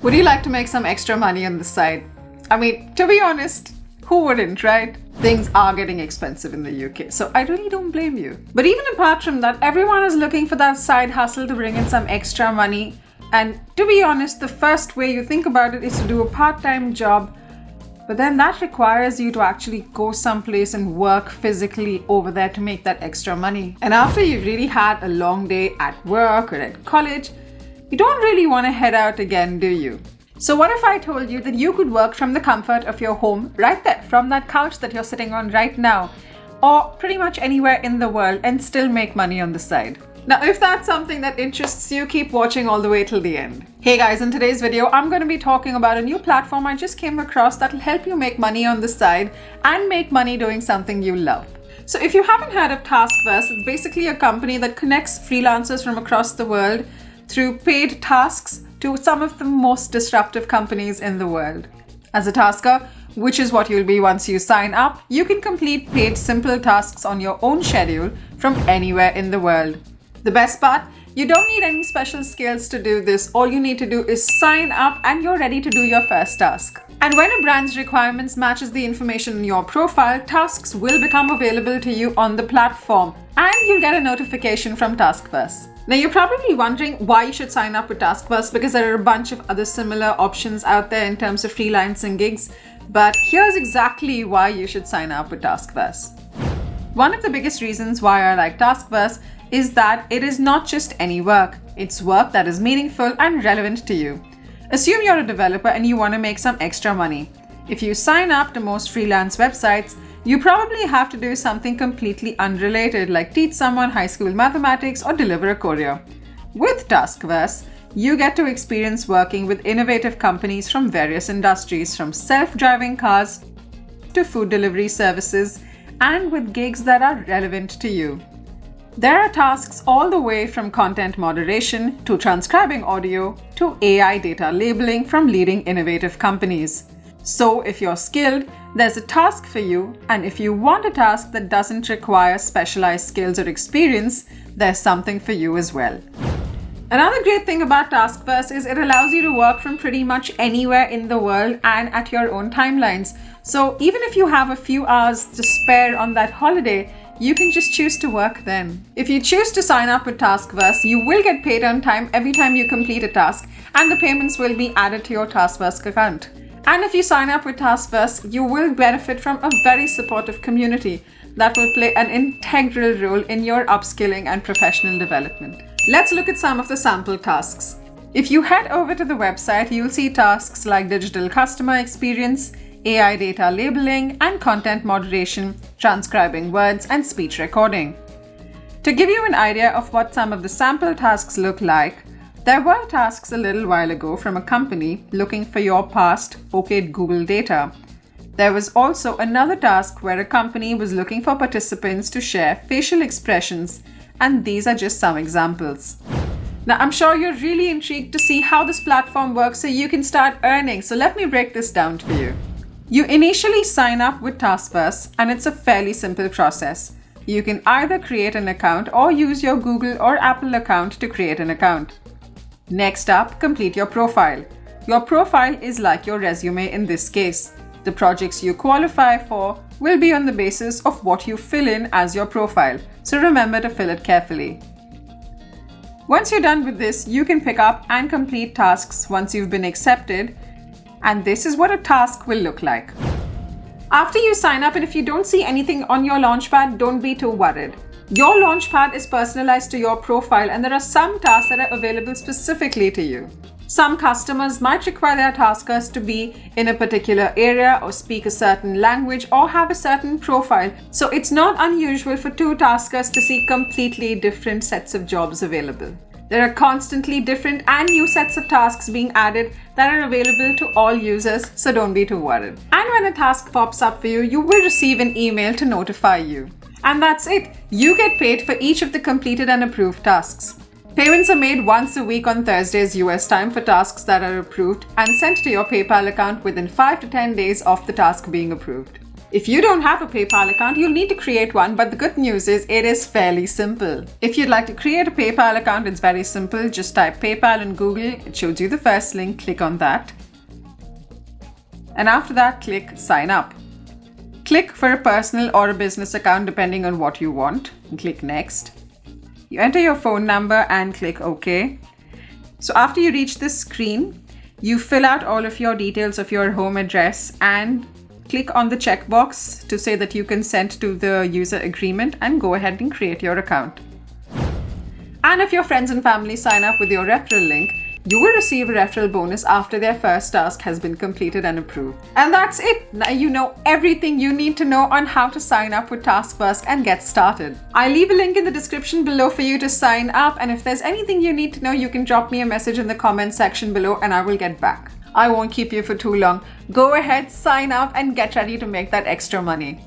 Would you like to make some extra money on the side? I mean, to be honest, who wouldn't, right? Things are getting expensive in the UK, so I really don't blame you. But even apart from that, everyone is looking for that side hustle to bring in some extra money. And to be honest, the first way you think about it is to do a part-time job. But then that requires you to actually go someplace and work physically over there to make that extra money. And after you've really had a long day at work or at college, you don't really want to head out again, do you? So what if I told you that you could work from the comfort of your home, right there, from that couch that you're sitting on right now, or pretty much anywhere in the world, and still make money on the side? Now, if that's something that interests you, keep watching all the way till the end. Hey guys, in today's video, I'm going to be talking about a new platform I just came across that'll help you make money on the side and make money doing something you love. So if you haven't heard of Taskbus, it's basically a company that connects freelancers from across the world through paid tasks to some of the most disruptive companies in the world. As a tasker, which is what you'll be once you sign up, you can complete paid simple tasks on your own schedule from anywhere in the world. The best part, you don't need any special skills to do this. All you need to do is sign up and you're ready to do your first task. And when a brand's requirements matches the information in your profile, tasks will become available to you on the platform and you'll get a notification from Taskbus. Now you're probably wondering why you should sign up with Taskbus, because there are a bunch of other similar options out there in terms of freelancing gigs, but here's exactly why you should sign up with Taskbus. One of the biggest reasons why I like Taskbus is that it is not just any work. It's work that is meaningful and relevant to you. Assume you're a developer and you want to make some extra money. If you sign up to most freelance websites, you probably have to do something completely unrelated, like teach someone high school mathematics or deliver a courier. With Taskbus, you get to experience working with innovative companies from various industries, from self-driving cars to food delivery services, and with gigs that are relevant to you. There are tasks all the way from content moderation to transcribing audio to AI data labeling from leading innovative companies. So if you're skilled, there's a task for you, and if you want a task that doesn't require specialized skills or experience, there's something for you as well. Another great thing about Taskbus is it allows you to work from pretty much anywhere in the world and at your own timelines. So even if you have a few hours to spare on that holiday, you can just choose to work then. If you choose to sign up with Taskbus, you will get paid on time every time you complete a task, and the payments will be added to your Taskbus account. And if you sign up with Taskbus, you will benefit from a very supportive community that will play an integral role in your upskilling and professional development. Let's look at some of the sample tasks. If you head over to the website, you'll see tasks like digital customer experience, AI data labeling, and content moderation, transcribing words, and speech recording. To give you an idea of what some of the sample tasks look like, there were tasks a little while ago from a company looking for your past okayed Google data. There was also another task where a company was looking for participants to share facial expressions, and these are just some examples. Now, I'm sure you're really intrigued to see how this platform works so you can start earning. So let me break this down for you. You initially sign up with Taskbus, and it's a fairly simple process. You can either create an account or use your Google or Apple account to create an account. Next up, complete your profile. Your profile is like your resume in this case. The projects you qualify for will be on the basis of what you fill in as your profile, so remember to fill it carefully. Once you're done with this, you can pick up and complete tasks once you've been accepted, and this is what a task will look like. After you sign up, and if you don't see anything on your launchpad, don't be too worried. Your launchpad is personalized to your profile, and there are some tasks that are available specifically to you. Some customers might require their taskers to be in a particular area or speak a certain language or have a certain profile. So it's not unusual for two taskers to see completely different sets of jobs available. There are constantly different and new sets of tasks being added that are available to all users, so don't be too worried. And when a task pops up for you, you will receive an email to notify you. And that's it. You get paid for each of the completed and approved tasks. Payments are made once a week on Thursdays US time for tasks that are approved and sent to your PayPal account within 5 to 10 days of the task being approved. If you don't have a PayPal account, you'll need to create one, but the good news is it is fairly simple. If you'd like to create a PayPal account, it's very simple. Just type PayPal in Google. It shows you the first link. Click on that. And after that, click sign up. Click for a personal or a business account depending on what you want, and click next. You enter your phone number and click OK. So after you reach this screen, you fill out all of your details of your home address and click on the checkbox to say that you consent to the user agreement and go ahead and create your account. And if your friends and family sign up with your referral link, you will receive a referral bonus after their first task has been completed and approved. And that's it. Now you know everything you need to know on how to sign up with Taskbus and get started. I'll leave a link in the description below for you to sign up, and if there's anything you need to know, you can drop me a message in the comment section below and I will get back. I won't keep you for too long. Go ahead, sign up and get ready to make that extra money.